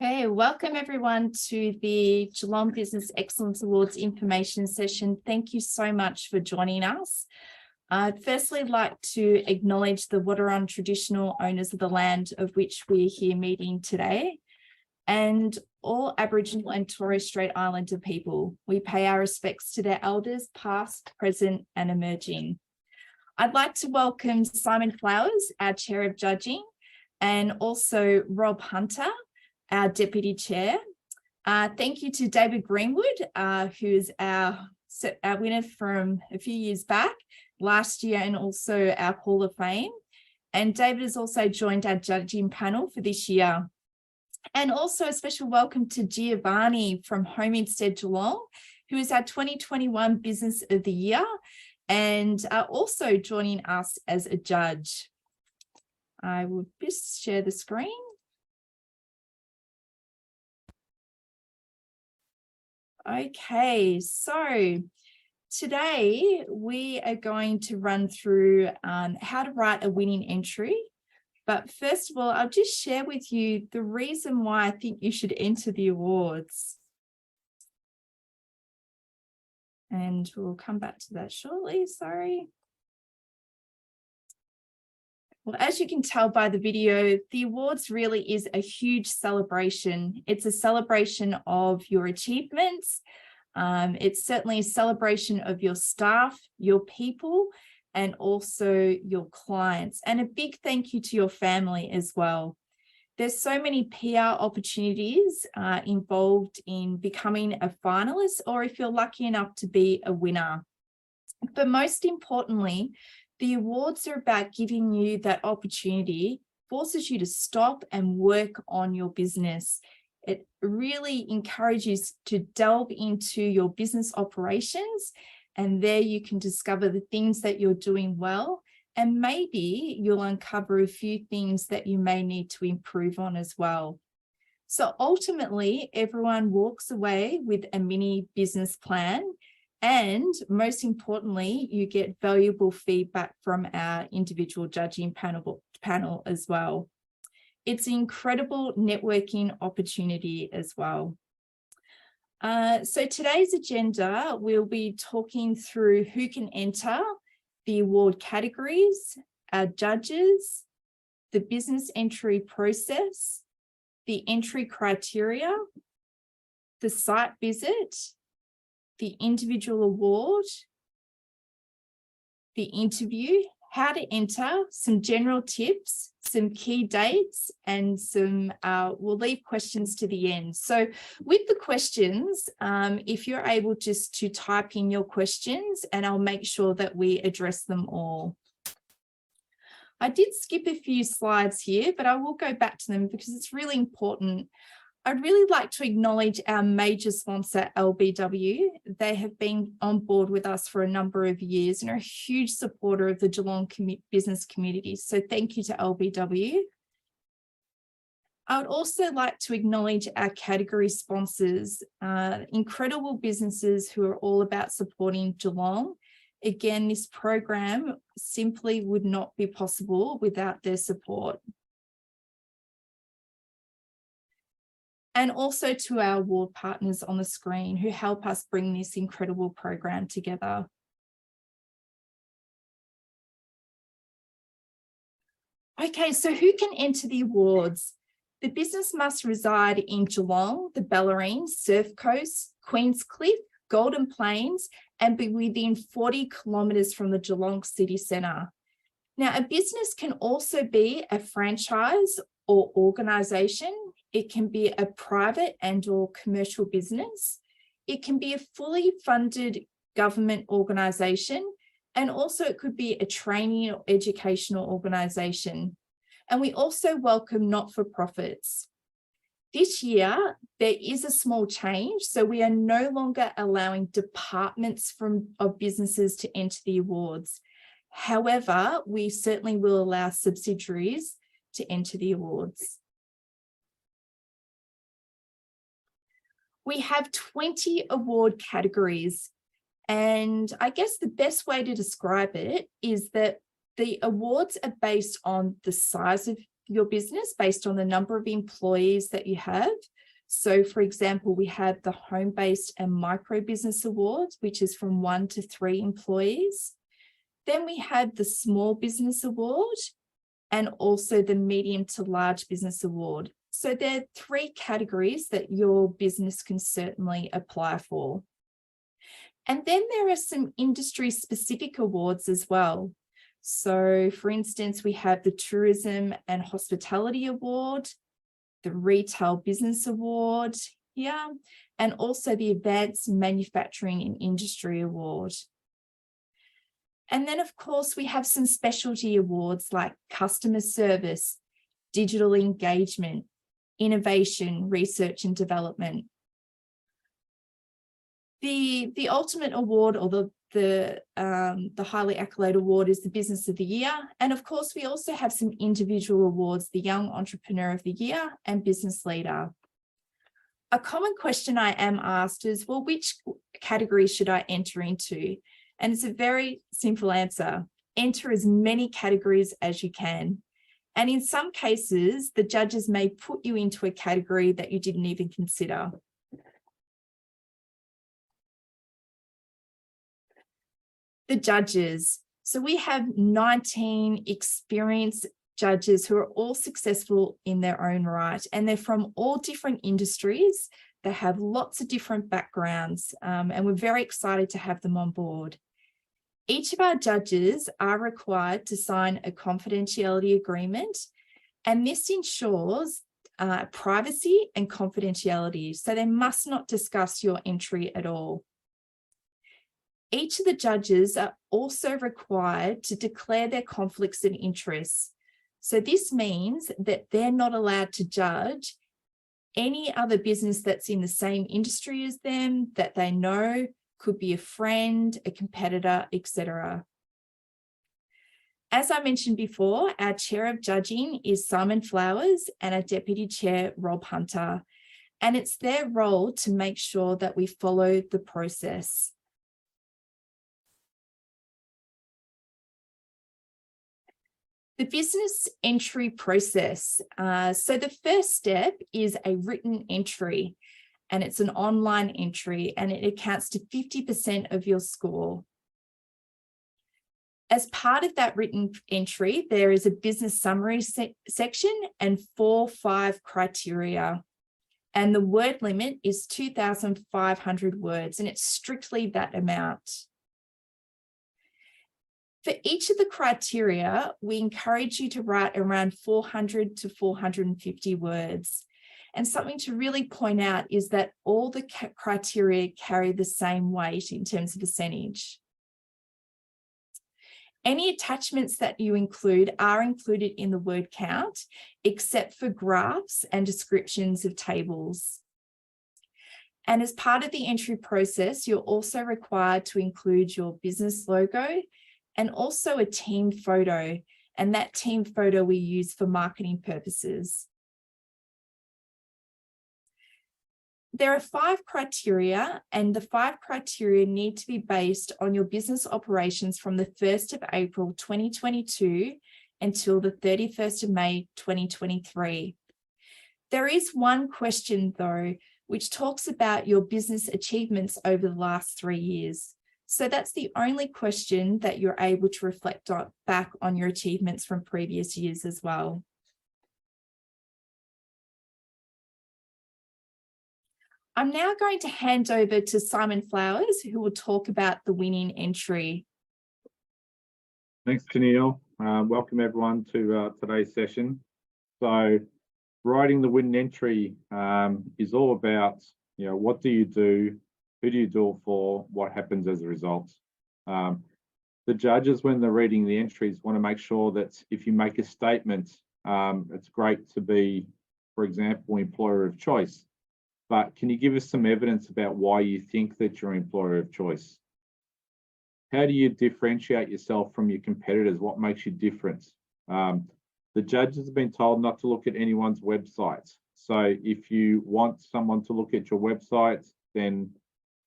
Hey, welcome everyone to the Geelong Business Excellence Awards information session. Thank you so much for joining us. I'd firstly like to acknowledge the Wadawurrung traditional owners of the land of which we're here meeting today, and all Aboriginal and Torres Strait Islander people. We pay our respects to their elders, past, present, and emerging. I'd like to welcome Simon Flowers, our Chair of Judging, and also Rob Hunter, our Deputy Chair. Thank you to David Greenwood, who is our winner from a few years back, last year, and also our Hall of Fame. And David has also joined our judging panel for this year. And also a special welcome to Giovanni from Homestead Geelong, who is our 2021 Business of the Year, and also joining us as a judge. I will just share the screen. Okay, so today we are going to run through how to write a winning entry. But first of all, I'll just share with you the reason why I think you should enter the awards. And we'll come back to that shortly, sorry. Well, as you can tell by the video, the awards really is a huge celebration. It's a celebration of your achievements. It's certainly a celebration of your staff, your people, and also your clients. And a big thank you to your family as well. There's so many PR opportunities involved in becoming a finalist, or if you're lucky enough to be a winner. But most importantly, the awards are about giving you that opportunity, forces you to stop and work on your business. It really encourages you to delve into your business operations, and there you can discover the things that you're doing well, and maybe you'll uncover a few things that you may need to improve on as well. So ultimately, everyone walks away with a mini business plan. And most importantly, you get valuable feedback from our individual judging panel as well. It's an incredible networking opportunity as well. So today's agenda, we'll be talking through who can enter, the award categories, our judges, the business entry process, the entry criteria, the site visit, the individual award, the interview, how to enter, some general tips, some key dates, and some, we'll leave questions to the end. So with the questions, if you're able just to type in your questions, and I'll make sure that we address them all. I did skip a few slides here, but I will go back to them because it's really important. I'd really like to acknowledge our major sponsor, LBW. They have been on board with us for a number of years and are a huge supporter of the Geelong business community. So thank you to LBW. I would also like to acknowledge our category sponsors, incredible businesses who are all about supporting Geelong. Again, this program simply would not be possible without their support. And also to our award partners on the screen who help us bring this incredible program together. Okay, so who can enter the awards? The business must reside in Geelong, the Bellarine, Surf Coast, Queenscliff, Golden Plains, and be within 40 kilometres from the Geelong city centre. Now, a business can also be a franchise or organisation. It can be a private and or commercial business. It can be a fully funded government organisation, and also it could be a training or educational organisation. And we also welcome not-for-profits. This year, there is a small change. So we are no longer allowing departments of businesses to enter the awards. However, we certainly will allow subsidiaries to enter the awards. We have 20 award categories, and I guess the best way to describe it is that the awards are based on the size of your business based on the number of employees that you have. So for example, we have the home-based and micro business awards, which is from 1 to 3 employees. Then we have the small business award and also the medium to large business award. So there are 3 categories that your business can certainly apply for. And then there are some industry specific awards as well. So for instance, we have the Tourism and Hospitality Award, the Retail Business Award here, and also the Advanced Manufacturing and Industry Award. And then of course, we have some specialty awards like Customer Service, Digital Engagement, Innovation, Research and Development. The ultimate award, or the highly accolade award, is the Business of the Year. And of course, we also have some individual awards, the Young Entrepreneur of the Year and Business Leader. A common question I am asked is, well, which category should I enter into? And it's a very simple answer. Enter as many categories as you can. And in some cases, the judges may put you into a category that you didn't even consider. The judges. So we have 19 experienced judges who are all successful in their own right, and they're from all different industries. They have lots of different backgrounds, and we're very excited to have them on board. Each of our judges are required to sign a confidentiality agreement, and this ensures privacy and confidentiality. So they must not discuss your entry at all. Each of the judges are also required to declare their conflicts of interest. So this means that they're not allowed to judge any other business that's in the same industry as them, that they know, could be a friend, a competitor, etc. As I mentioned before, our chair of judging is Simon Flowers and our deputy chair, Rob Hunter, and it's their role to make sure that we follow the process. The business entry process. So the first step is a written entry, and it's an online entry, and it accounts to 50% of your score. As part of that written entry, there is a business summary section and 4-5 criteria. And the word limit is 2,500 words, and it's strictly that amount. For each of the criteria, we encourage you to write around 400 to 450 words. And something to really point out is that all the criteria carry the same weight in terms of percentage. Any attachments that you include are included in the word count, except for graphs and descriptions of tables. And as part of the entry process, you're also required to include your business logo and also a team photo, and that team photo we use for marketing purposes. There are 5 criteria, and the 5 criteria need to be based on your business operations from the 1st of April 2022 until the 31st of May 2023. There is one question though, which talks about your business achievements over the last 3 years. So that's the only question that you're able to reflect back on your achievements from previous years as well. I'm now going to hand over to Simon Flowers, who will talk about the winning entry. Thanks, Tennille. Welcome everyone to today's session. So writing the winning entry is all about, what do you do? Who do you do it for? What happens as a result? The judges, when they're reading the entries, want to make sure that if you make a statement, it's great to be, for example, employer of choice. But can you give us some evidence about why you think that you're employer of choice? How do you differentiate yourself from your competitors? What makes you different? The judges have been told not to look at anyone's website. So if you want someone to look at your website, then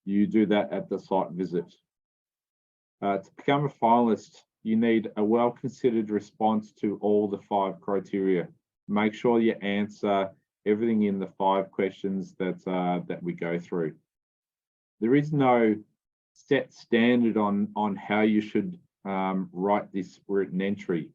you do that at the site visit. To become a finalist, you need a well-considered response to all the 5 criteria. make sure you answer everything in the 5 questions that we go through. There is no set standard on how you should write this written entry.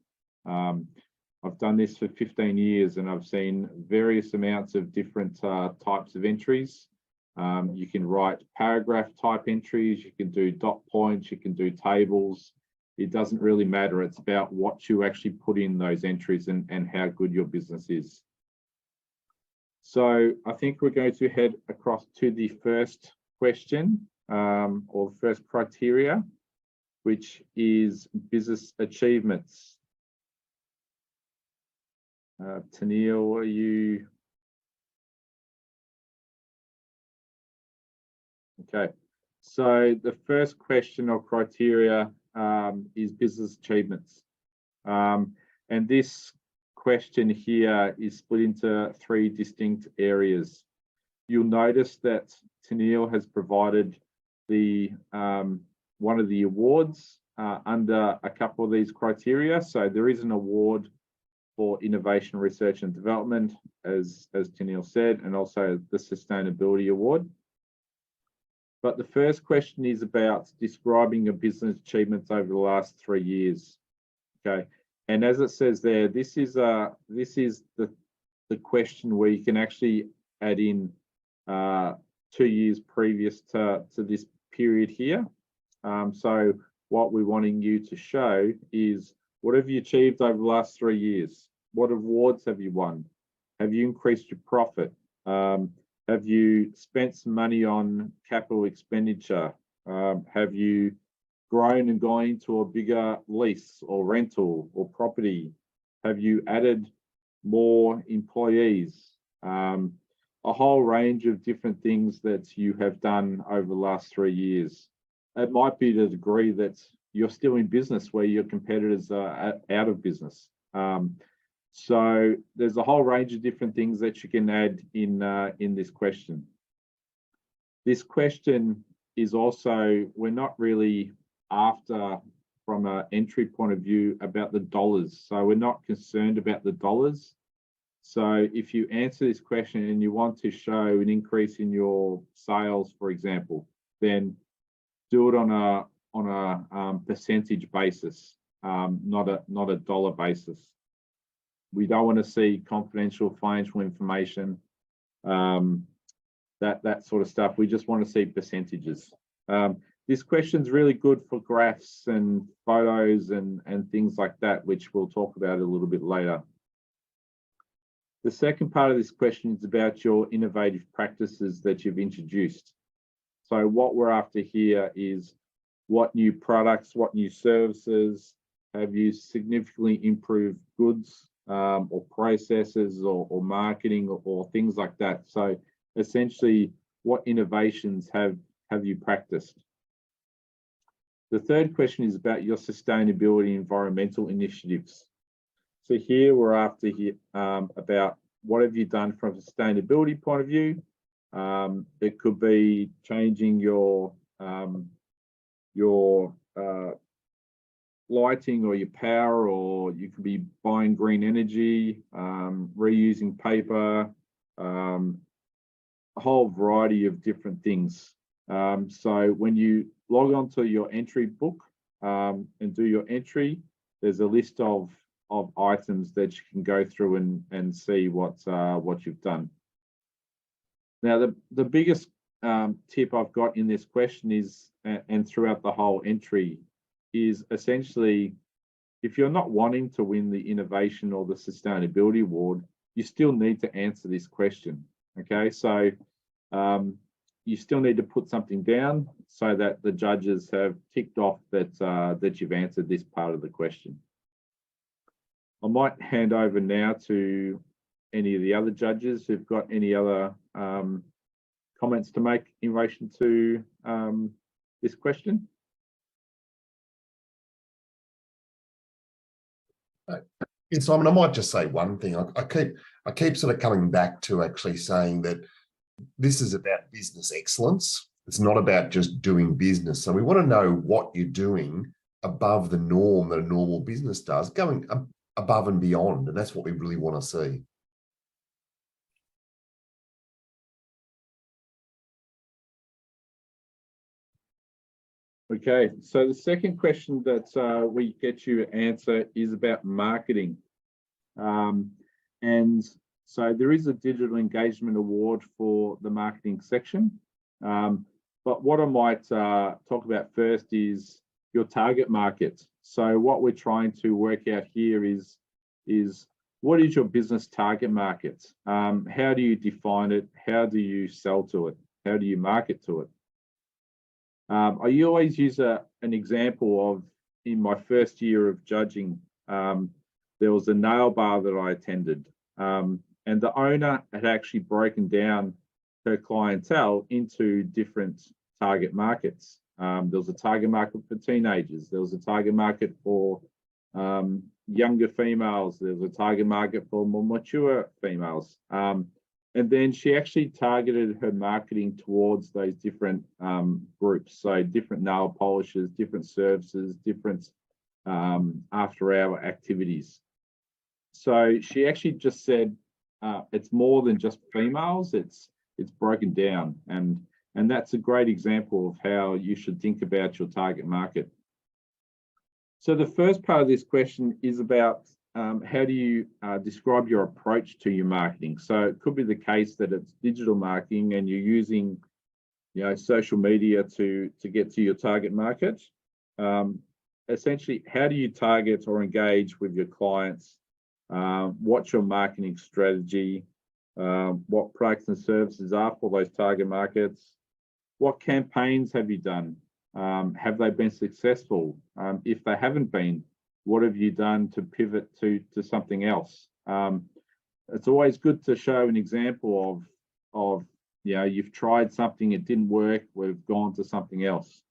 I've done this for 15 years and I've seen various amounts of different types of entries. You can write paragraph type entries, you can do dot points, you can do tables. It doesn't really matter. It's about what you actually put in those entries and how good your business is. So I think we're going to head across to the first question or the first criteria, which is business achievements. Tennille, are you? Okay, so the first question or criteria is business achievements. And this question here is split into 3 distinct areas. You'll notice that Tennille has provided the one of the awards under a couple of these criteria. So there is an award for innovation, research and development, as Tennille said, and also the sustainability award. But the first question is about describing your business achievements over the last 3 years. Okay, and as it says there, this is the question where you can actually add in 2 years previous to this period here. So what we're wanting you to show is, what have you achieved over the last 3 years? What awards have you won? Have you increased your profit? Have you spent some money on capital expenditure? Have you grown and gone into a bigger lease or rental or property? Have you added more employees? A whole range of different things that you have done over the last 3 years. It might be to the degree that you're still in business where your competitors are out of business. So there's a whole range of different things that you can add in this question. This question is also, we're not really after, from an entry point of view, about the dollars. So we're not concerned about the dollars. So if you answer this question and you want to show an increase in your sales, for example, then do it on a percentage basis, not a dollar basis. We don't want to see confidential financial information, that sort of stuff. We just want to see percentages. This question is really good for graphs and photos and things like that, which we'll talk about a little bit later. The second part of this question is about your innovative practices that you've introduced. So what we're after here is, what new products, what new services have you significantly improved goods or processes or marketing or things like that. So essentially, what innovations have you practiced? The third question is about your sustainability environmental initiatives. So here we're after about what have you done from a sustainability point of view. It could be changing your lighting or your power, or you could be buying green energy, reusing paper, a whole variety of different things. So when you log on to your entry book and do your entry, there's a list of items that you can go through and see what you've done. Now, the biggest tip I've got in this question is, and throughout the whole entry, is essentially, if you're not wanting to win the innovation or the sustainability award, you still need to answer this question. Okay, so you still need to put something down so that the judges have ticked off that you've answered this part of the question. I might hand over now to any of the other judges who've got any other comments to make in relation to this question. Yeah, Simon, I might just say one thing. I keep sort of coming back to actually saying that this is about business excellence. It's not about just doing business. So we want to know what you're doing above the norm that a normal business does, going above and beyond, and that's what we really want to see. Okay, so the second question that we get you to answer is about marketing. And so there is a digital engagement award for the marketing section. But what I might talk about first is your target market. So what we're trying to work out here is what is your business target market? How do you define it? How do you sell to it? How do you market to it? I always use an example of, in my first year of judging, there was a nail bar that I attended, and the owner had actually broken down her clientele into different target markets. There was a target market for teenagers. There was a target market for younger females. There was a target market for more mature females. And then she actually targeted her marketing towards those different groups. So different nail polishers, different services, different after-hour activities. So she actually just said it's more than just females. It's broken down, and that's a great example of how you should think about your target market. So the first part of this question is about how do you describe your approach to your marketing? So it could be the case that it's digital marketing and you're using, social media to get to your target market. Essentially, how do you target or engage with your clients? What's your marketing strategy? What products and services are for those target markets? What campaigns have you done? Have they been successful? If they haven't been, what have you done to pivot to something else? It's always good to show an example of you've tried something, it didn't work, we've gone to something else.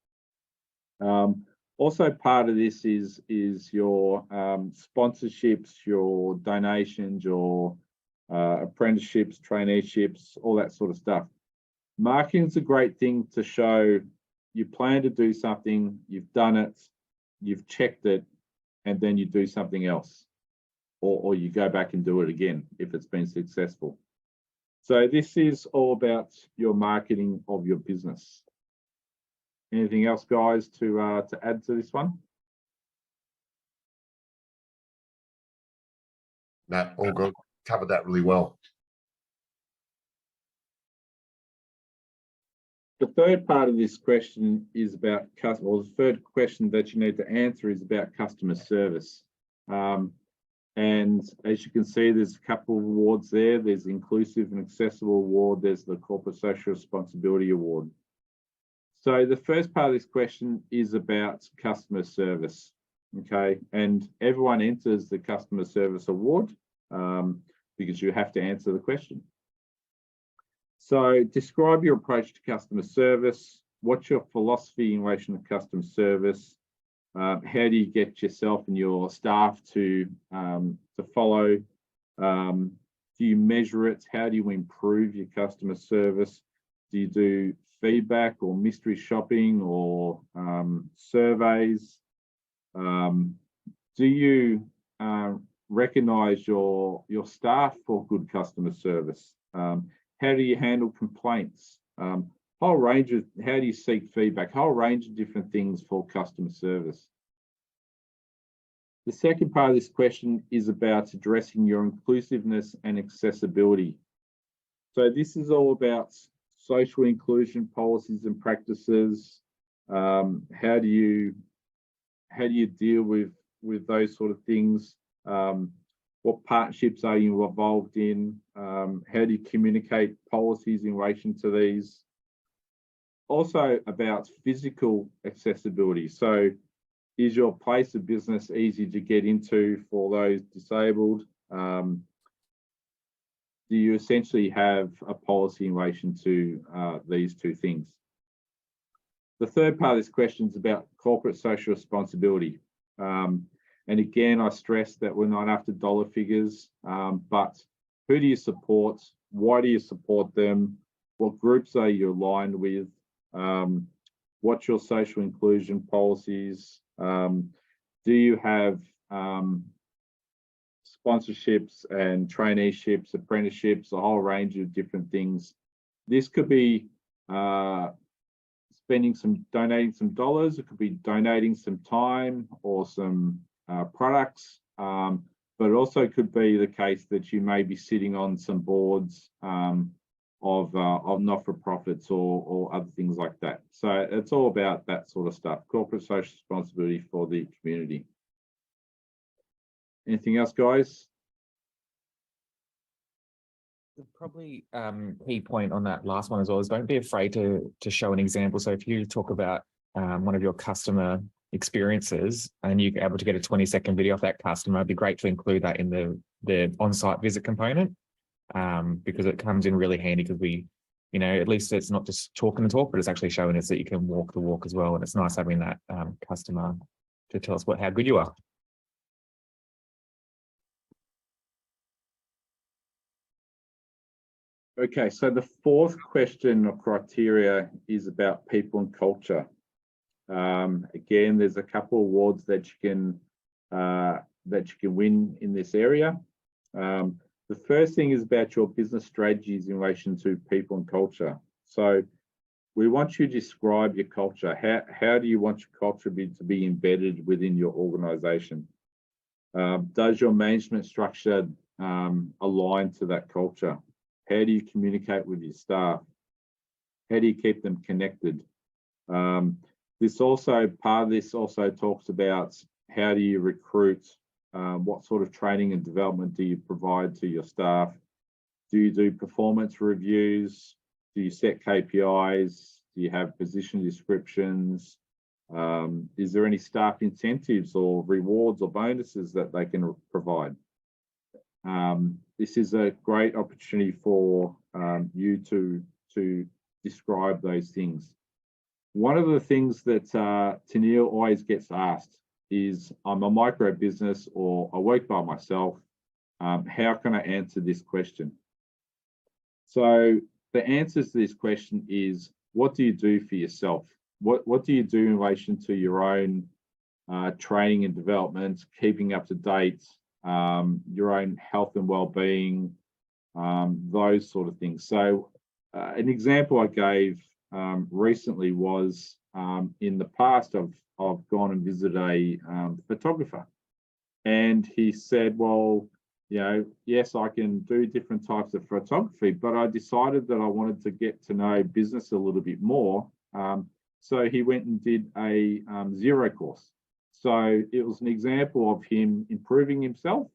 Also, part of this is your sponsorships, your donations, your apprenticeships, traineeships, all that sort of stuff. Marketing is a great thing to show you plan to do something, you've done it, you've checked it, and then you do something else, or you go back and do it again if it's been successful. So this is all about your marketing of your business. Anything else, guys, to add to this one? No, all good. Covered that really well. The third part of this question is about customer, or the third question that you need to answer is about customer service. And as you can see, there's a couple of awards there. There's the Inclusive and Accessible Award. There's the Corporate Social Responsibility Award. So the first part of this question is about customer service, okay? And everyone enters the Customer Service Award because you have to answer the question. So describe your approach to customer service. What's your philosophy in relation to customer service? How do you get yourself and your staff to follow? Do you measure it? How do you improve your customer service? Do you do feedback or mystery shopping or surveys? Do you recognize your staff for good customer service? How do you handle complaints? How do you seek feedback? Whole range of different things for customer service. The second part of this question is about addressing your inclusiveness and accessibility. So this is all about social inclusion policies and practices. How do you deal with those sort of things? What partnerships are you involved in? How do you communicate policies in relation to these? Also about physical accessibility. So is your place of business easy to get into for those disabled? Do you essentially have a policy in relation to these two things? The third part of this question is about corporate social responsibility. And again, I stress that we're not after dollar figures, but who do you support? Why do you support them? What groups are you aligned with? What's your social inclusion policies? Do you have sponsorships and traineeships, apprenticeships, a whole range of different things. This could be donating some dollars, it could be donating some time or some products, but it also could be the case that you may be sitting on some boards of not-for-profits or other things like that. So it's all about that sort of stuff, corporate social responsibility for the community. Anything else, guys? Probably key point on that last one as well is don't be afraid to show an example. So if you talk about one of your customer experiences and you're able to get a 20-second video of that customer, it'd be great to include that in the on-site visit component, because it comes in really handy because we, you know, at least it's not just talking the talk, but it's actually showing us that you can walk the walk as well. And it's nice having that customer to tell us how good you are. Okay, so the fourth question or criteria is about people and culture. Again, there's a couple of awards that you can win in this area. The first thing is about your business strategies in relation to people and culture. So we want you to describe your culture. How do you want your culture to be embedded within your organization? Does your management structure align to that culture? How do you communicate with your staff? How do you keep them connected? Part of this also talks about how do you recruit? What sort of training and development do you provide to your staff? Do you do performance reviews? Do you set KPIs? Do you have position descriptions? Is there any staff incentives or rewards or bonuses that they can provide? This is a great opportunity for you to describe those things. One of the things that Tennille always gets asked is, I'm a micro business or I work by myself. How can I answer this question? So the answer to this question is, what do you do for yourself? What do you do in relation to your own training and development, keeping up to date, your own health and well-being, those sort of things. So an example I gave recently was, in the past I've gone and visited a photographer, and he said, well, you know, yes, I can do different types of photography, but I decided that I wanted to get to know business a little bit more. So he went and did a Zero course. So it was an example of him improving himself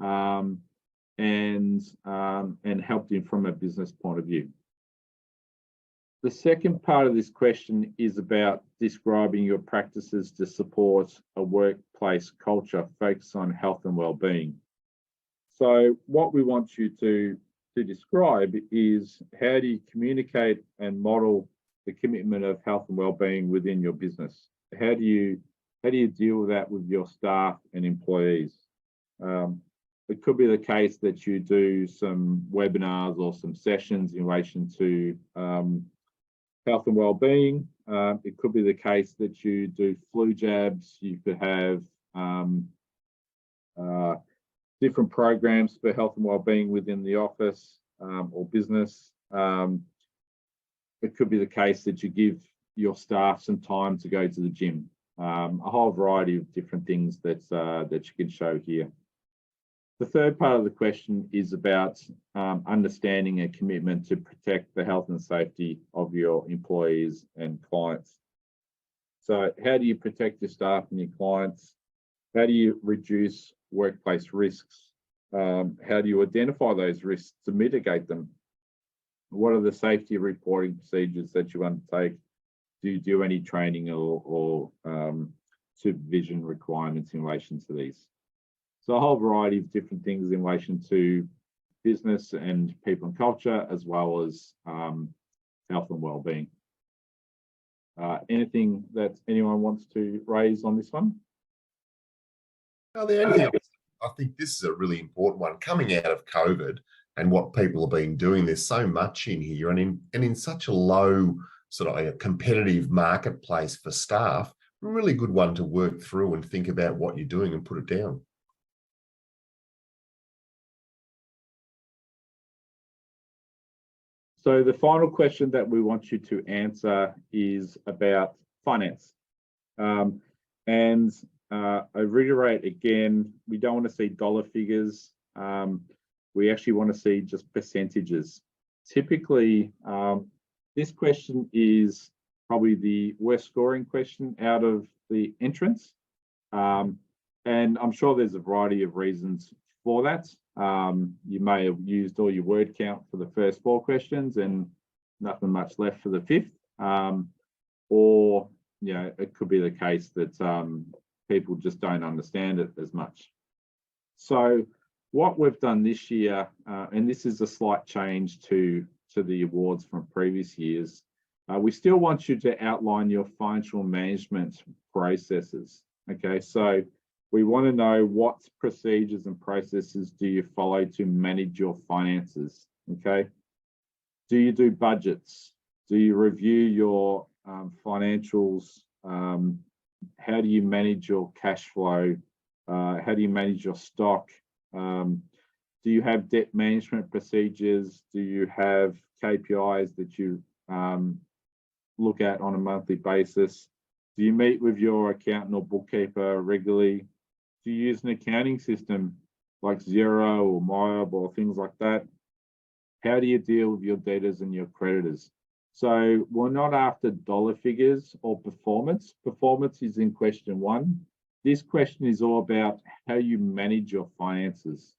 and helped him from a business point of view. The second part of this question is about describing your practices to support a workplace culture focused on health and well-being. So what we want you to describe is, how do you communicate and model the commitment of health and well-being within your business? How do you deal with that with your staff and employees? It could be the case that you do some webinars or some sessions in relation to health and well-being. It could be the case that you do flu jabs. You could have different programs for health and well-being within the office or business. It could be the case that you give your staff some time to go to the gym. A whole variety of different things that you can show here. The third part of the question is about understanding a commitment to protect the health and safety of your employees and clients. So how do you protect your staff and your clients? How do you reduce workplace risks? How do you identify those risks to mitigate them? What are the safety reporting procedures that you undertake? Do you do any training or supervision requirements in relation to these? So a whole variety of different things in relation to business and people and culture, as well as health and well-being. Anything that anyone wants to raise on this one? Well, the only thing I think this is a really important one. Coming out of COVID and what people have been doing, there's so much in here, and in such a low sort of a competitive marketplace for staff, a really good one to work through and think about what you're doing and put it down. So the final question that we want you to answer is about finance. I reiterate again, we don't want to see dollar figures. We actually want to see just percentages. Typically, this question is probably the worst scoring question out of the entrance. And I'm sure there's a variety of reasons for that. You may have used all your word count for the first 4 questions and nothing much left for the 5th. Or, you know, it could be the case that people just don't understand it as much. So what we've done this year, and this is a slight change to the awards from previous years, we still want you to outline your financial management processes. Okay, so we want to know what procedures and processes do you follow to manage your finances. Okay, do you do budgets? Do you review your financials? How do you manage your cash flow? How do you manage your stock? Do you have debt management procedures? Do you have KPIs that you look at on a monthly basis? Do you meet with your accountant or bookkeeper regularly? Do you use an accounting system like Xero or Mob or things like that? How do you deal with your debtors and your creditors? So we're not after dollar figures or performance. Performance is in question 1. This question is all about how you manage your finances.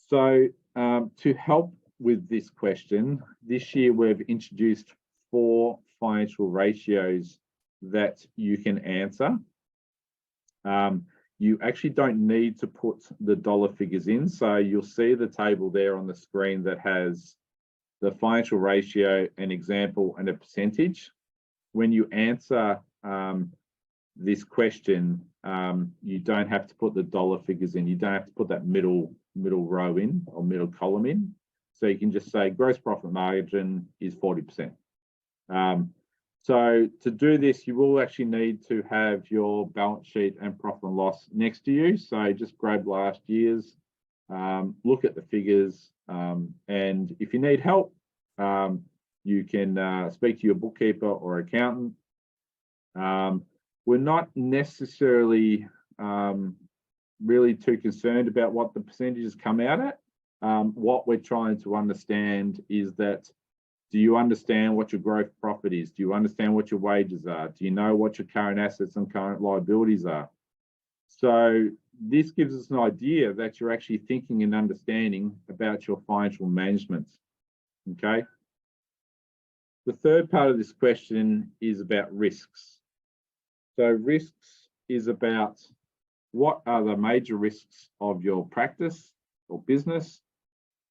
So to help with this question, this year we've introduced 4 financial ratios that you can answer. You actually don't need to put the dollar figures in. So you'll see the table there on the screen that has the financial ratio, an example, and a percentage. When you answer this question, you don't have to put the dollar figures in. You don't have to put that middle row in or middle column in. So you can just say gross profit margin is 40%. So to do this, you will actually need to have your balance sheet and profit and loss next to you. So just grab last year's, look at the figures, and if you need help, you can speak to your bookkeeper or accountant. We're not necessarily really too concerned about what the percentages come out at. What we're trying to understand is that, do you understand what your gross profit is? Do you understand what your wages are? Do you know what your current assets and current liabilities are? So this gives us an idea that you're actually thinking and understanding about your financial management. Okay. The third part of this question is about risks. So risks is about what are the major risks of your practice or business,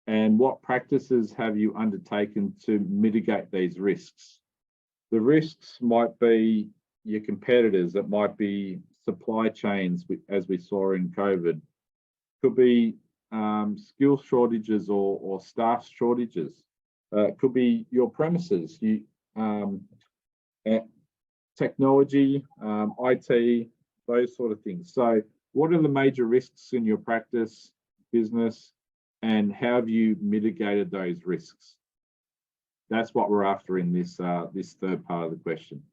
and what practices have you undertaken to mitigate these risks? The risks might be your competitors. It might be supply chains, as we saw in COVID. Could be skill shortages or staff shortages. It could be your premises, technology, IT, those sort of things. So what are the major risks in your practice, business, and how have you mitigated those risks? That's what we're after in this this third part of the question.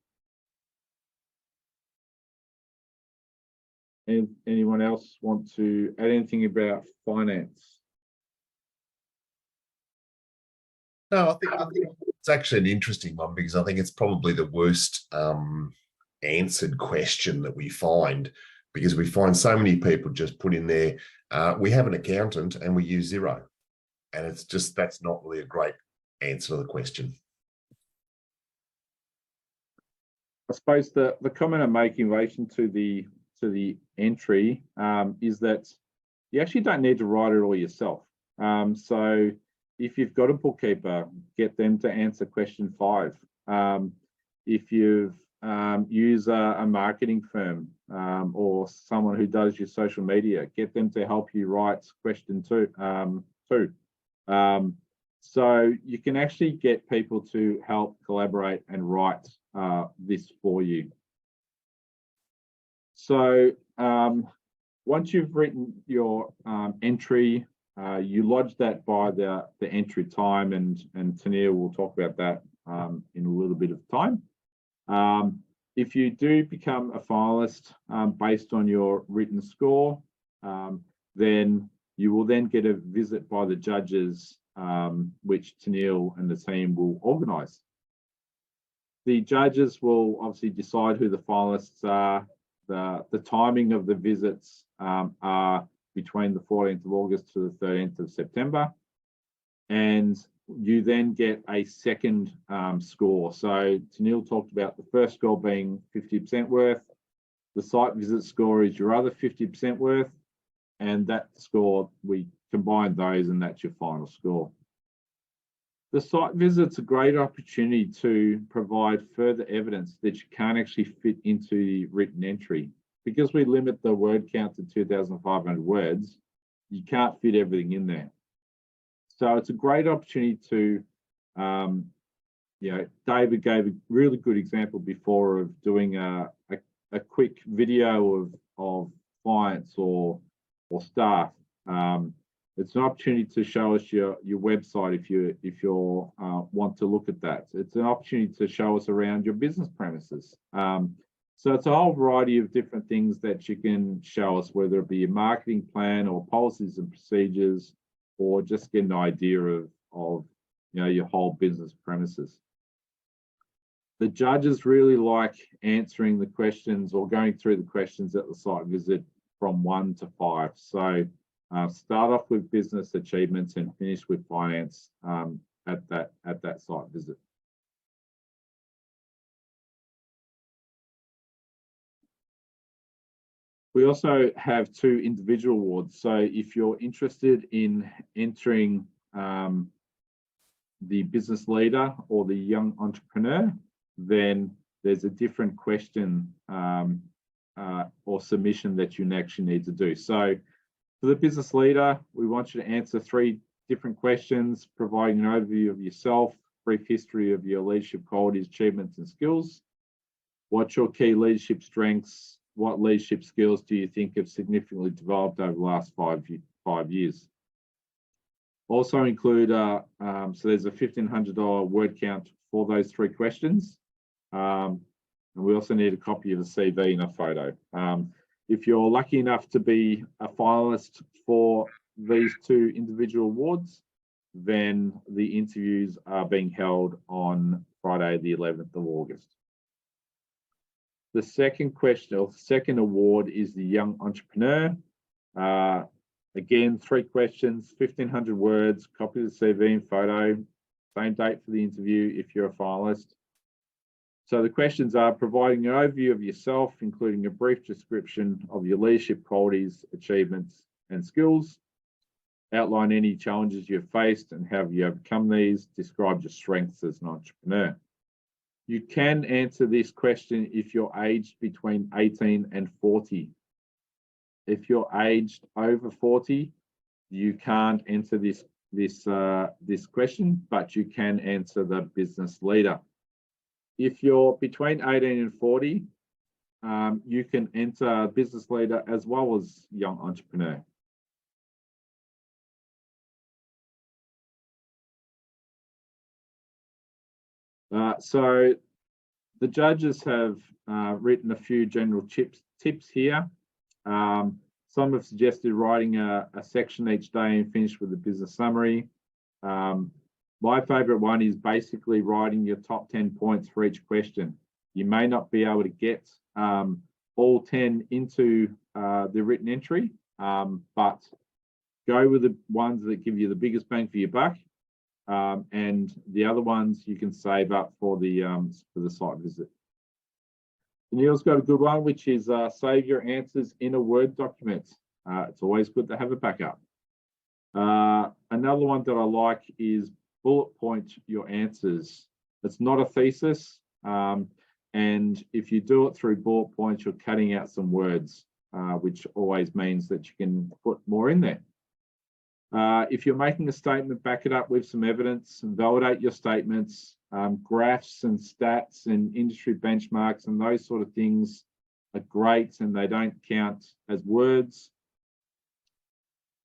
And anyone else want to add anything about finance? No, I think it's actually an interesting one, because I think it's probably the worst answered question that we find, because we find so many people just put in there, we have an accountant and we use Xero. And it's just, that's not really a great answer to the question. I suppose the comment I'm making in relation to the entry is that you actually don't need to write it all yourself. So if you've got a bookkeeper, get them to answer question 5. If you've use a marketing firm or someone who does your social media, get them to help you write question 2. So you can actually get people to help collaborate and write this for you. So once you've written your entry, you lodge that by the entry time, and Tania will talk about that in a little bit of time. If you do become a finalist based on your written score, then you will then get a visit by the judges, which Tennille and the team will organise. The judges will obviously decide who the finalists are. The timing of the visits are between the 14th of August to the 13th of September. And you then get a second score. So Tennille talked about the first score being 50% worth. The site visit score is your other 50% worth. And that score, we combine those and that's your final score. The site visit's a great opportunity to provide further evidence that you can't actually fit into the written entry. Because we limit the word count to 2,500 words, you can't fit everything in there. So it's a great opportunity to, David gave a really good example before of doing a quick video of clients or staff. It's an opportunity to show us your website if you want to look at that. It's an opportunity to show us around your business premises. So it's a whole variety of different things that you can show us, whether it be a marketing plan or policies and procedures, or just get an idea of your whole business premises. The judges really like answering the questions or going through the questions at the site visit from 1 to 5. So start off with business achievements and finish with finance at that site visit. We also have 2 individual awards. So if you're interested in entering the business leader or the young entrepreneur, then there's a different question or submission that you actually need to do. So for the business leader, we want you to answer 3 different questions, providing an overview of yourself, brief history of your leadership qualities, achievements, and skills. What's your key leadership strengths? What leadership skills do you think have significantly developed over the last 5 years? Also include, so there's a $1,500 word count for those 3 questions. And we also need a copy of the CV and a photo. If you're lucky enough to be a finalist for these 2 individual awards, then the interviews are being held on Friday, the 11th of August. The second question, or second award, is the Young Entrepreneur. Again, 3 questions, 1,500 words, copy of the CV and photo, same date for the interview if you're a finalist. So the questions are providing an overview of yourself, including a brief description of your leadership qualities, achievements, and skills. Outline any challenges you've faced and how you overcome these. Describe your strengths as an entrepreneur. You can answer this question if you're aged between 18 and 40. If you're aged over 40, you can't answer this question, but you can answer the business leader. If you're between 18 and 40, you can enter business leader as well as young entrepreneur. So the judges have written a few general tips here. Some have suggested writing a section each day and finish with a business summary. My favorite one is basically writing your top 10 points for each question. You may not be able to get all 10 into the written entry, but go with the ones that give you the biggest bang for your buck. And the other ones you can save up for the site visit. Neil's got a good one, which is save your answers in a Word document. It's always good to have a backup. Another one that I like is bullet point your answers. It's not a thesis. And if you do it through bullet points, you're cutting out some words, which always means that you can put more in there. If you're making a statement, back it up with some evidence and validate your statements. Graphs and stats and industry benchmarks and those sort of things are great, and they don't count as words.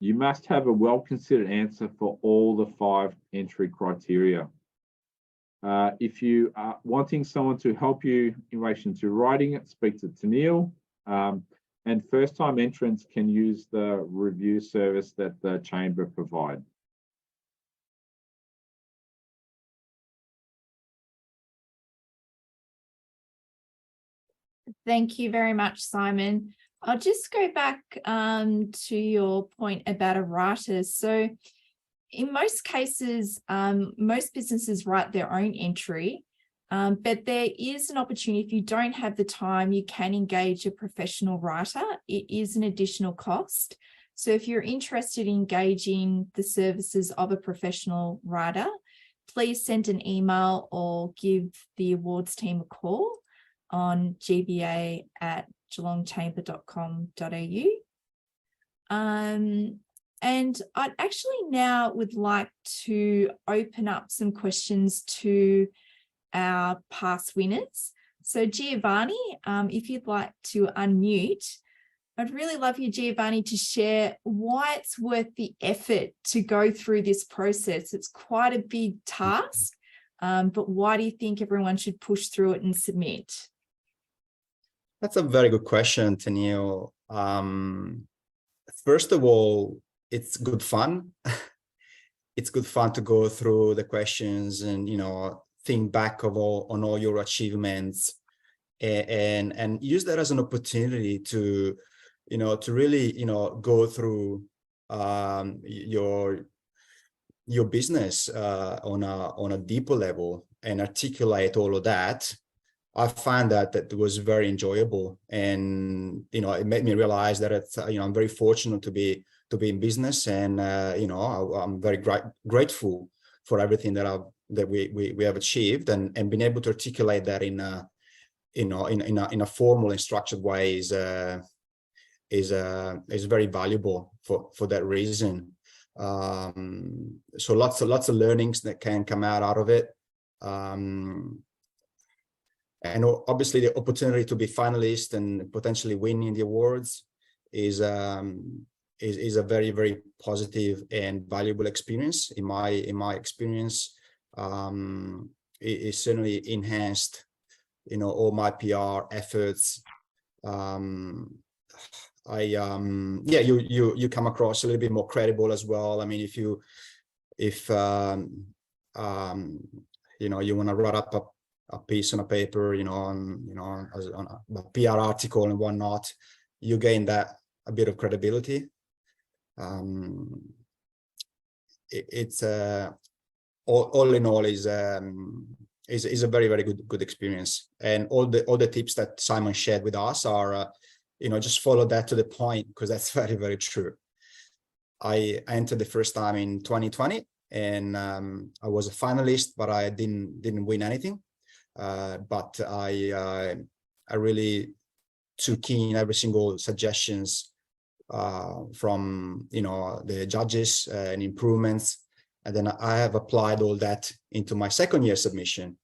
You must have a well-considered answer for all the 5 entry criteria. If you are wanting someone to help you in relation to writing it, speak to Tennille. And first-time entrants can use the review service that the Chamber provide. Thank you very much, Simon. I'll just go back to your point about a writer. So in most cases, most businesses write their own entry, but there is an opportunity. If you don't have the time, you can engage a professional writer. It is an additional cost. So if you're interested in engaging the services of a professional writer, please send an email or give the awards team a call on GBEA@geelongchamber.com.au. And I'd actually now would like to open up some questions to our past winners. So Giovanni, if you'd like to unmute, I'd really love you, Giovanni, to share why it's worth the effort to go through this process. It's quite a big task, but why do you think everyone should push through it and submit? That's a very good question, Tennille. First of all, it's good fun. It's good fun to go through the questions and, you know, think back on all your achievements and use that as an opportunity to, you know, to really, you know, go through your business on a deeper level and articulate all of that. I find that was very enjoyable, and you know, it made me realize that it's you know, I'm very fortunate to be in business, and you know, I'm very grateful for everything that we have achieved, and being able to articulate that in a formal and structured way is very valuable for that reason. So lots of learnings that can come out of it. And obviously the opportunity to be finalist and potentially winning the awards is a very, very positive and valuable experience. In my experience, it certainly enhanced, you know, all my PR efforts. Yeah, you come across a little bit more credible as well. I mean, if you know, you want to write up a piece on a paper, you know, on a PR article and whatnot, you gain that a bit of credibility. It's all in all is a very, very good experience. And all the tips that Simon shared with us are, you know, just follow that to the point, because that's very, very true. I entered the first time in 2020, and I was a finalist, but I didn't win anything. But I really took in every single suggestions from, you know, the judges and improvements, and then I have applied all that into my second year submission,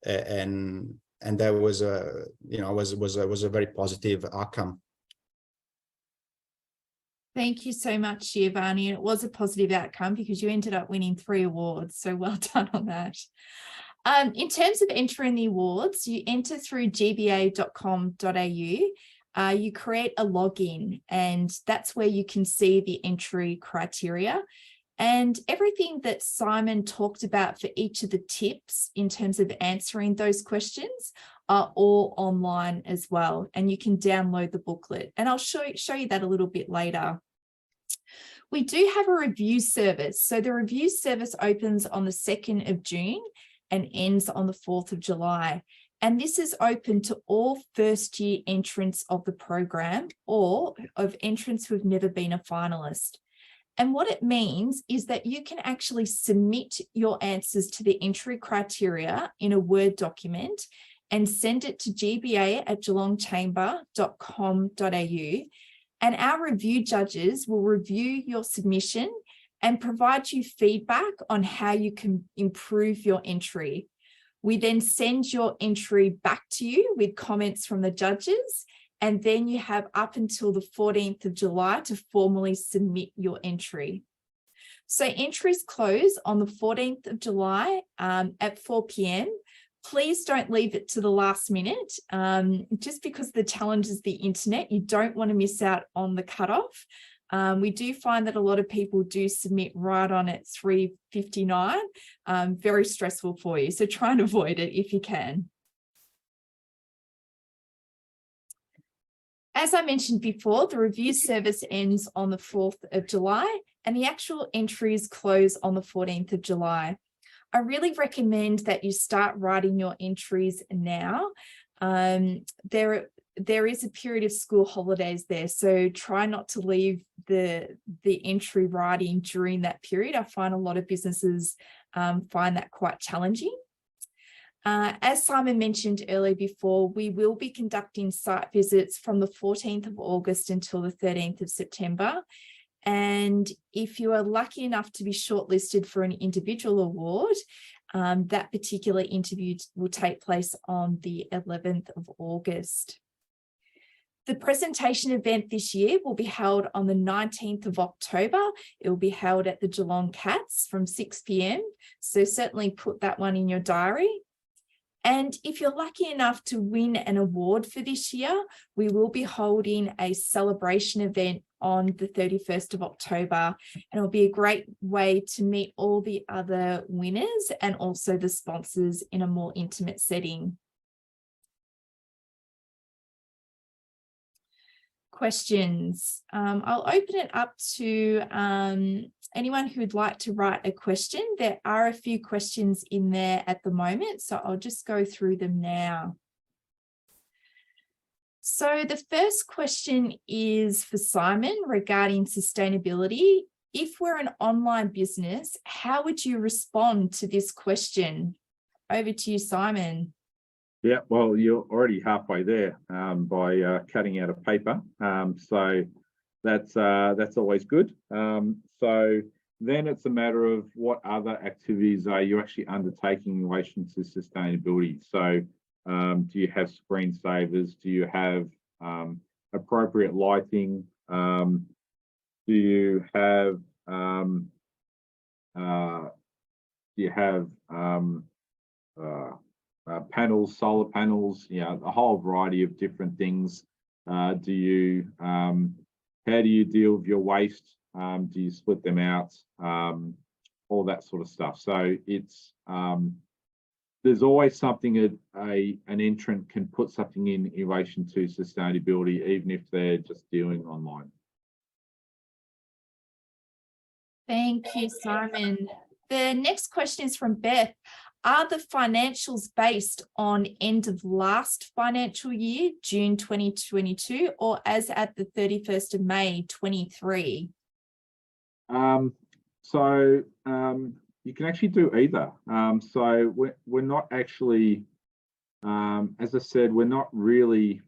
and that was a, you know, was a very positive outcome. Thank you so much, Giovanni. And it was a positive outcome because you ended up winning 3 awards. So well done on that. In terms of entering the awards, you enter through gbea.com.au. You create a login, and that's where you can see the entry criteria. And everything that Simon talked about for each of the tips in terms of answering those questions are all online as well. And you can download the booklet. And I'll show you that a little bit later. We do have a review service. So the review service opens on the 2nd of June and ends on the 4th of July. And this is open to all first-year entrants of the program or of entrants who have never been a finalist. And what it means is that you can actually submit your answers to the entry criteria in a Word document and send it to gbea@geelongchamber.com.au. And our review judges will review your submission and provide you feedback on how you can improve your entry. We then send your entry back to you with comments from the judges, and then you have up until the 14th of July to formally submit your entry. So entries close on the 14th of July at 4 p.m. Please don't leave it to the last minute. Just because the challenge is the internet, you don't want to miss out on the cutoff. We do find that a lot of people do submit right on at 3:59. Very stressful for you. So try and avoid it if you can. As I mentioned before, the review service ends on the 4th of July and the actual entries close on the 14th of July. I really recommend that you start writing your entries now. There is a period of school holidays there, so try not to leave the entry writing during that period. I find a lot of businesses find that quite challenging. As Simon mentioned earlier before, we will be conducting site visits from the 14th of August until the 13th of September. And if you are lucky enough to be shortlisted for an individual award, that particular interview will take place on the 11th of August. The presentation event this year will be held on the 19th of October. It will be held at the Geelong Cats from 6 p.m. So certainly put that one in your diary. And if you're lucky enough to win an award for this year, we will be holding a celebration event on the 31st of October. And it'll be a great way to meet all the other winners and also the sponsors in a more intimate setting. Questions. I'll open it up to anyone who'd like to write a question. There are a few questions in there at the moment, so I'll just go through them now. So the first question is for Simon regarding sustainability. If we're an online business, how would you respond to this question? Over to you, Simon. Yeah, well, you're already halfway there by cutting out a paper. So that's always good. So then it's a matter of what other activities are you actually undertaking in relation to sustainability. So do you have screensavers? Do you have appropriate lighting? Do you have panels, solar panels, a whole variety of different things. How do you deal with your waste? Do you split them out? All that sort of stuff. So it's there's always something an entrant can put something in relation to sustainability, even if they're just dealing online. Thank you, Simon. The next question is from Beth. Are the financials based on end of last financial year, June 2022, or as at the 31st of May 23? You can actually do either. So we're not actually, as I said, we're not really,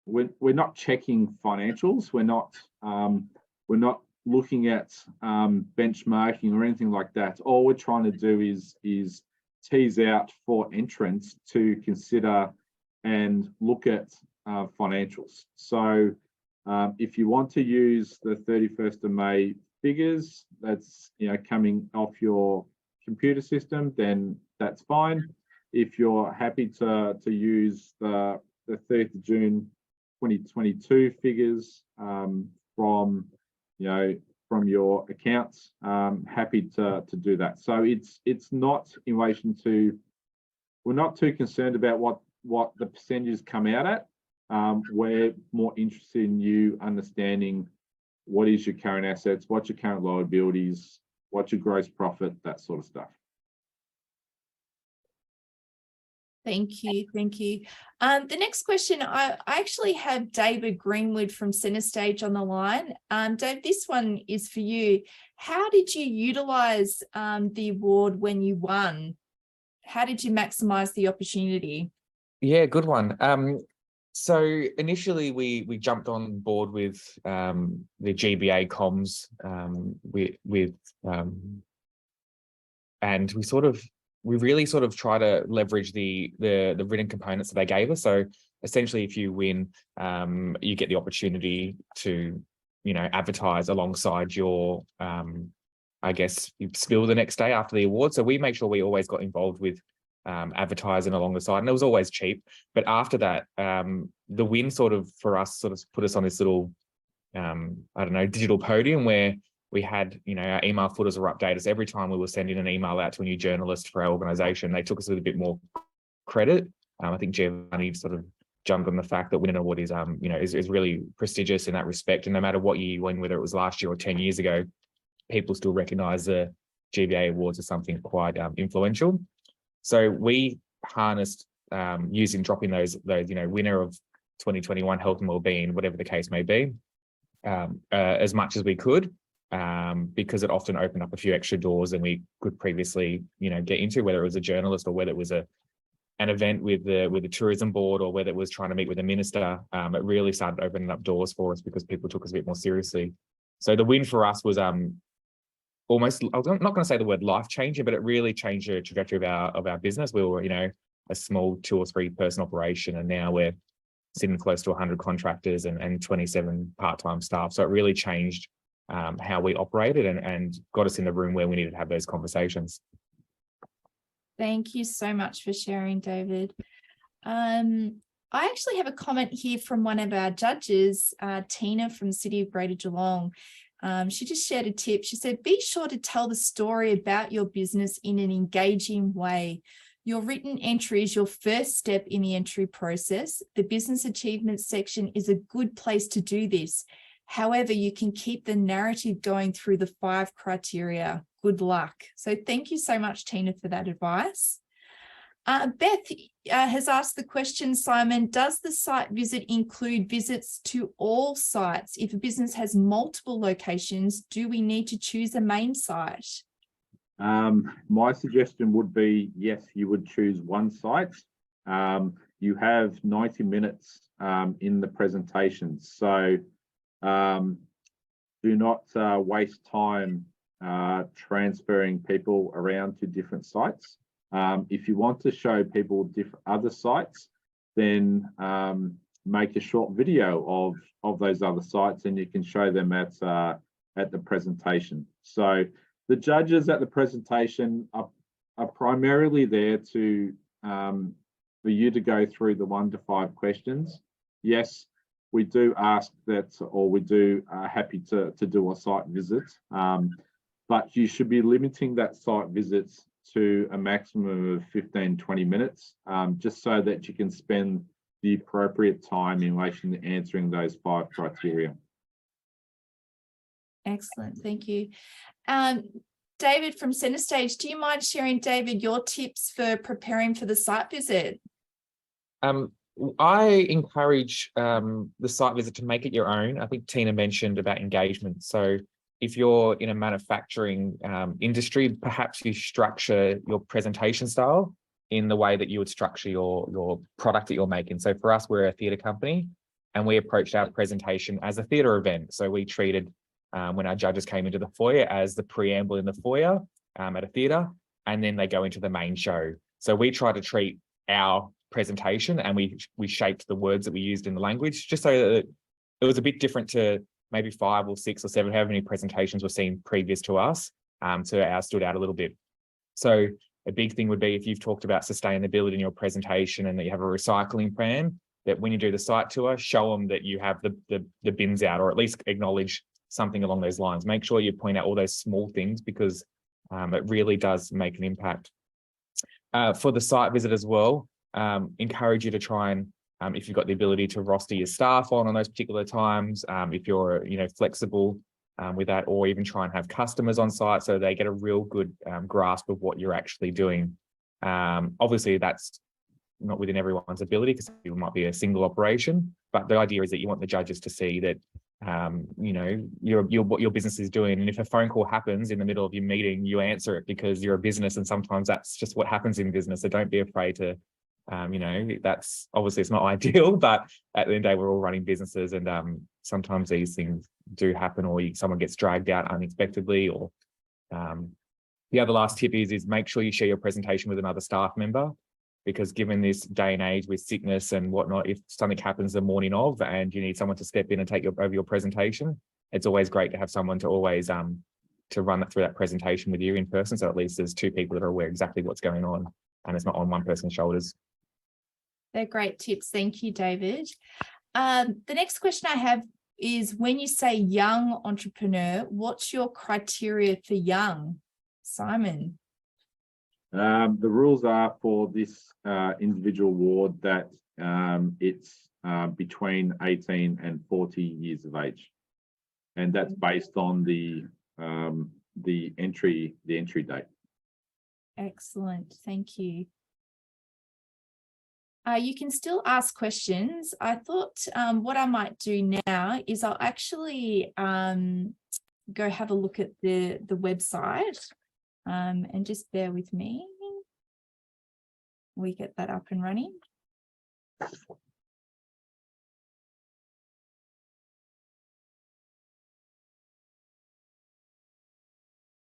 we're not checking financials. We're not looking at benchmarking or anything like that. All we're trying to do is tease out for entrants to consider and look at financials. So if you want to use the 31st of May figures, that's coming off your computer system, then that's fine. If you're happy to use the 30th of June 2022 figures from your accounts, happy to do that. So it's not in relation to, we're not too concerned about what the percentages come out at. We're more interested in you understanding what is your current assets, what's your current liabilities, what's your gross profit, that sort of stuff. Thank you. Thank you. The next question, I actually have David Greenwood from Centre Stage on the line. Dave, this one is for you. How did you utilise the award when you won? How did you maximise the opportunity? Yeah, good one. So initially we jumped on board with the GBEA comms and we sort of we really sort of try to leverage the written components that they gave us. So essentially, if you win, you get the opportunity to, advertise alongside your, I guess, spill the next day after the award. So we make sure we always got involved with advertising along the side, and it was always cheap. But after that, the win sort of for us sort of put us on this little, digital podium where we had, our email footers were updated. So every time we were sending an email out to a new journalist for our organization, they took us with a bit more credit. I think Giovanni sort of jumped on the fact that winning an award is, is really prestigious in that respect. And no matter what year you win, whether it was last year or 10 years ago, people still recognize the GBEA awards as something quite influential. So we harnessed dropping those, winner of 2021 health and wellbeing, whatever the case may be, as much as we could, because it often opened up a few extra doors than we could previously, get into, whether it was a journalist or whether it was an event with the tourism board or whether it was trying to meet with a minister. It really started opening up doors for us because people took us a bit more seriously. So the win for us was almost, I'm not going to say the word life-changing, but it really changed the trajectory of our business. We were, a small 2 or 3 person operation, and now we're sitting close to 100 contractors and 27 part-time staff. So it really changed how we operated and got us in the room where we needed to have those conversations. Thank you so much for sharing, David. I actually have a comment here from one of our judges, Tina from City of Greater Geelong. She just shared a tip. She said, be sure to tell the story about your business in an engaging way. Your written entry is your first step in the entry process. The business achievements section is a good place to do this. However, you can keep the narrative going through the 5 criteria. Good luck. So thank you so much, Tina, for that advice. Beth has asked the question, Simon, does the site visit include visits to all sites? If a business has multiple locations, do we need to choose a main site? My suggestion would be, yes, you would choose one site. You have 90 minutes in the presentation. So do not waste time transferring people around to different sites. If you want to show people other sites, then make a short video of those other sites, and you can show them at the presentation. So the judges at the presentation are primarily there to for you to go through the 1 to 5 questions. Yes, we do ask that, or we do happy to do a site visit, but you should be limiting that site visits to a maximum of 15-20 minutes, just so that you can spend the appropriate time in relation to answering those 5 criteria. Excellent, thank you. David from Centre Stage, do you mind sharing, David, your tips for preparing for the site visit? I encourage the site visit to make it your own. I think Tina mentioned about engagement. So if you're in a manufacturing industry, perhaps you structure your presentation style in the way that you would structure your product that you're making. So for us, we're a theatre company, and we approached our presentation as a theatre event. So we treated when our judges came into the foyer as the preamble in the foyer at a theatre, and then they go into the main show. So we try to treat our presentation, and we shaped the words that we used in the language, just so that it was a bit different to maybe 5 or 6 or 7, however many presentations were seen previous to us. So ours stood out a little bit. So a big thing would be, if you've talked about sustainability in your presentation and that you have a recycling plan, that when you do the site tour, show them that you have the bins out, or at least acknowledge something along those lines. Make sure you point out all those small things, because it really does make an impact. For the site visit as well, encourage you to try and, if you've got the ability to roster your staff on those particular times, if you're flexible with that, or even try and have customers on site so they get a real good grasp of what you're actually doing. Obviously, that's not within everyone's ability, because it might be a single operation, but the idea is that you want the judges to see that what your business is doing. And if a phone call happens in the middle of your meeting, you answer it, because you're a business, and sometimes that's just what happens in business. So don't be afraid to that's obviously, it's not ideal, but at the end of the day, we're all running businesses, and sometimes these things do happen, or someone gets dragged out unexpectedly, or The other last tip is make sure you share your presentation with another staff member, because given this day and age with sickness and whatnot, if something happens the morning of and you need someone to step in and take over your presentation, it's always great to have someone to always to run that through that presentation with you in person. So at least there's two people that are aware exactly what's going on and it's not on one person's shoulders. They're great tips. Thank you, David. The next question I have is, when you say young entrepreneur, what's your criteria for young, Simon? The rules are for this individual award that it's between 18 and 40 years of age, and that's based on the entry date. Excellent, thank you. You can still ask questions. I thought what I might do now is I'll actually go have a look at the website, and just bear with me. We get that up and running.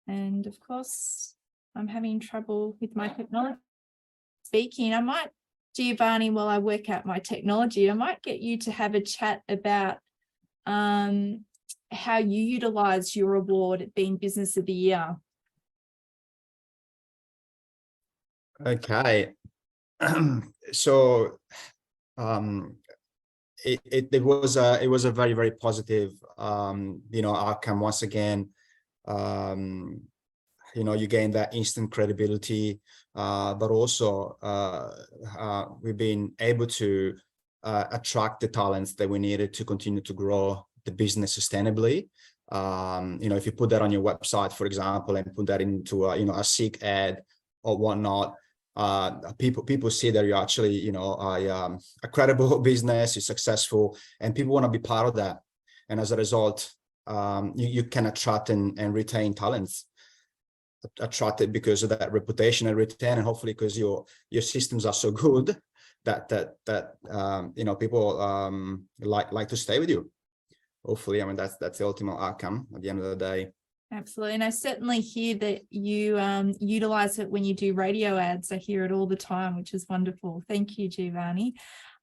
And of course, I'm having trouble with my technology. Speaking, I might, Giovanni, while I work out my technology, I might get you to have a chat about how you utilize your award at being Business of the Year. Okay. So it was a very, very positive outcome. Once again, you gain that instant credibility, but also we've been able to attract the talents that we needed to continue to grow the business sustainably. If you put that on your website, for example, and put that into a Seek ad or whatnot, people see that you're actually a credible business, you're successful, and people want to be part of that. And as a result, you can attract and retain talents. Attracted because of that reputation and retain, and hopefully because your systems are so good that people like to stay with you. Hopefully, I mean that's the ultimate outcome at the end of the day. Absolutely, and I certainly hear that you utilize it when you do radio ads. I hear it all the time, which is wonderful. Thank you, Giovanni.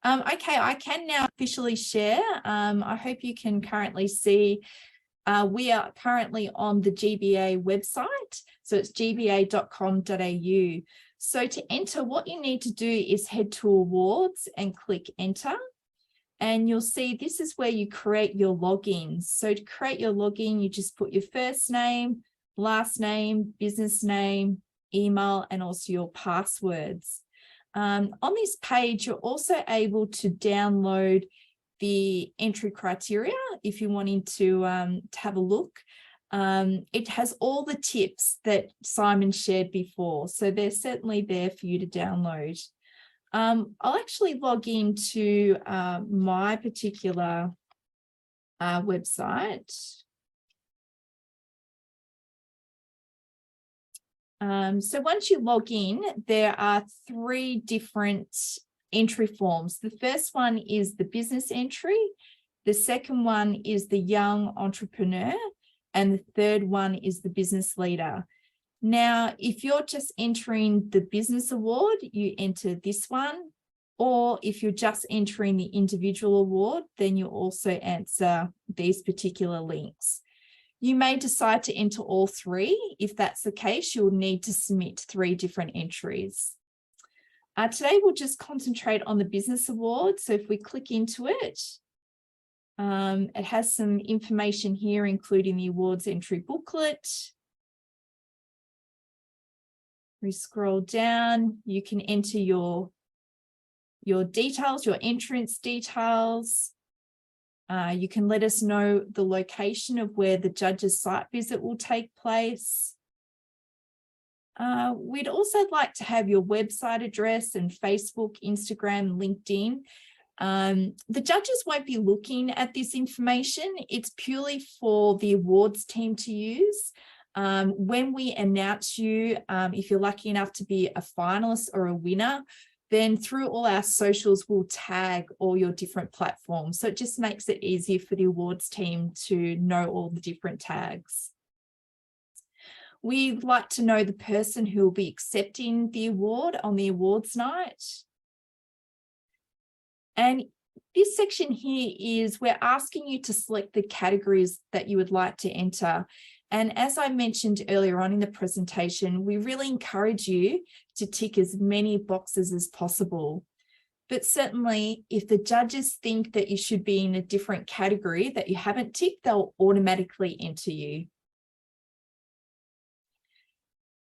Okay, I can now officially share. I hope you can currently see. We are currently on the GBEA website, so it's gbea.com.au. So to enter, what you need to do is head to awards and click enter. And you'll see this is where you create your login. So to create your login, you just put your first name, last name, business name, email, and also your passwords. On this page, you're also able to download the entry criteria if you're wanting to have a look. It has all the tips that Simon shared before, so they're certainly there for you to download. I'll actually log into my particular website. So once you log in, there are 3 different entry forms. The first one is the business entry. The second one is the young entrepreneur. And the third one is the business leader. Now, if you're just entering the business award, you enter this one. Or if you're just entering the individual award, then you also answer these particular links. You may decide to enter all 3. If that's the case, you'll need to submit 3 different entries. Today, we'll just concentrate on the business award. So if we click into it, it has some information here, including the awards entry booklet. We scroll down, you can enter your details, your entrance details. You can let us know the location of where the judge's site visit will take place. We'd also like to have your website address and Facebook, Instagram, LinkedIn. The judges won't be looking at this information. It's purely for the awards team to use. When we announce you, if you're lucky enough to be a finalist or a winner, then through all our socials, we'll tag all your different platforms. So it just makes it easier for the awards team to know all the different tags. We'd like to know the person who will be accepting the award on the awards night. And this section here is we're asking you to select the categories that you would like to enter. And as I mentioned earlier on in the presentation, we really encourage you to tick as many boxes as possible. But certainly, if the judges think that you should be in a different category that you haven't ticked, they'll automatically enter you.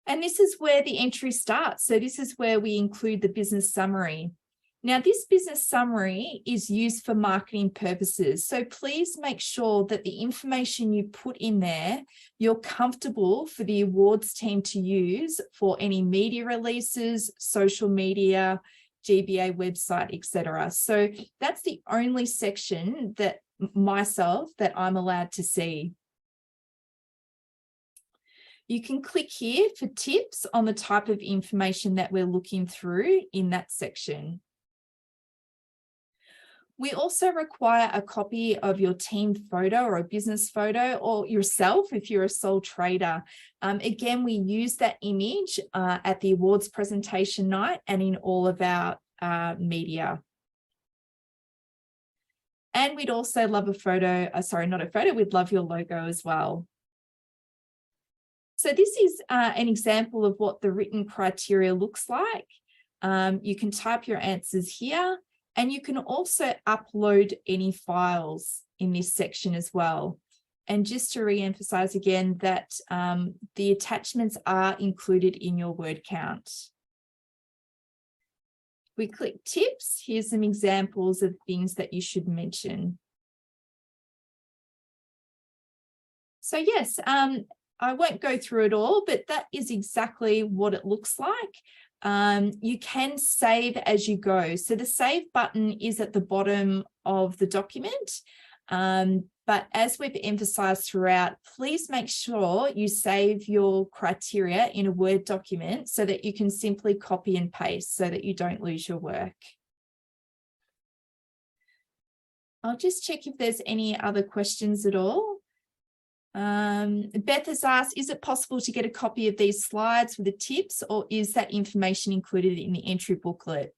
And this is where the entry starts. So this is where we include the business summary. Now, this business summary is used for marketing purposes. So please make sure that the information you put in there, you're comfortable for the awards team to use for any media releases, social media, GBEA website, etc. So that's the only section that I'm allowed to see. You can click here for tips on the type of information that we're looking through in that section. We also require a copy of your team photo or a business photo, or yourself if you're a sole trader. Again, we use that image at the awards presentation night and in all of our media. And we'd also love a photo, we'd love your logo as well. So this is an example of what the written criteria looks like. You can type your answers here. And you can also upload any files in this section as well. And just to re-emphasize again that the attachments are included in your word count. We click tips. Here's some examples of things that you should mention. So yes, I won't go through it all, but that is exactly what it looks like. You can save as you go. So the save button is at the bottom of the document. But as we've emphasized throughout, please make sure you save your criteria in a Word document so that you can simply copy and paste so that you don't lose your work. I'll just check if there's any other questions at all. Beth has asked, is it possible to get a copy of these slides with the tips, or is that information included in the entry booklet?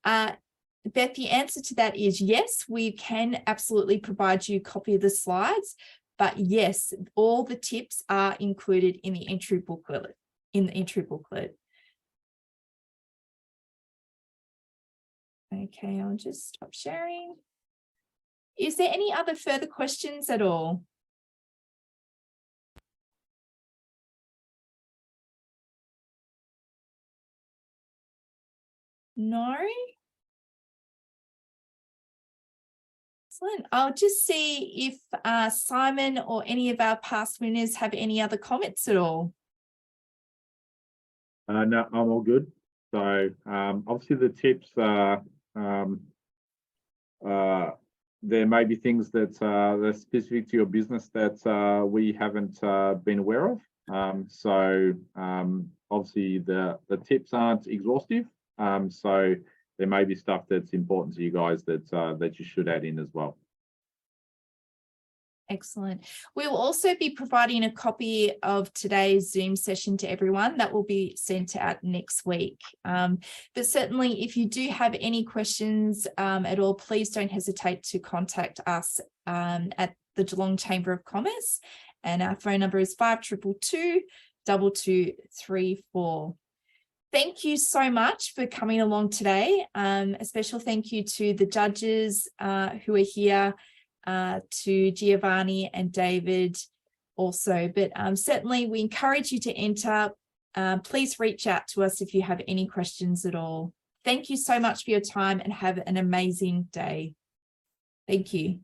Beth, the answer to that is yes, we can absolutely provide you a copy of the slides, but yes, all the tips are included in the entry booklet. Okay, I'll just stop sharing. Is there any other further questions at all? No? Excellent. I'll just see if Simon or any of our past winners have any other comments at all. No, I'm all good. So obviously the tips are, there may be things that are specific to your business that we haven't been aware of. Obviously the tips aren't exhaustive. So there may be stuff that's important to you guys that you should add in as well. Excellent. We will also be providing a copy of today's Zoom session to everyone that will be sent out next week. But certainly if you do have any questions at all, please don't hesitate to contact us at the Geelong Chamber of Commerce, and our phone number is 5222 2234. Thank you so much for coming along today. A special thank you to the judges who are here, to Giovanni and David also. But certainly we encourage you to enter. Please reach out to us if you have any questions at all. Thank you so much for your time and have an amazing day. Thank you.